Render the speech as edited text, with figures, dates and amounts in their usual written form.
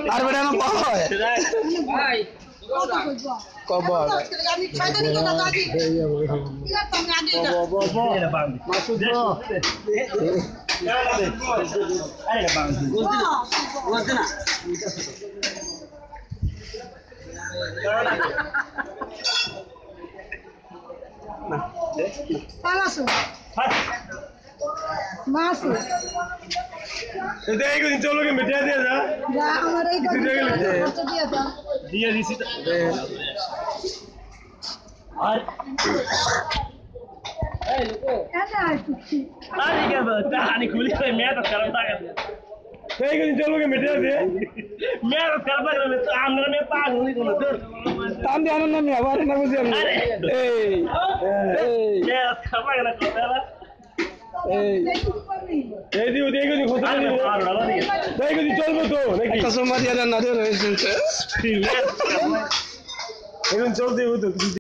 আর বেটা না পাওয়া হয় কবর चलो के मिटा दिया जा दिया दिसी कहानी खुली मैं तो करता चलो के मिटा दे मैं तो करता आंध्र में पाग नहीं को ताम ध्यान ना मैं आवाज ना बुझे मैं करता এই দিও দেখো নি কত দিন দেখো নি চলবে তো নাকি কাসমারিয়া না রে রয়েছে এখন চলতে হতো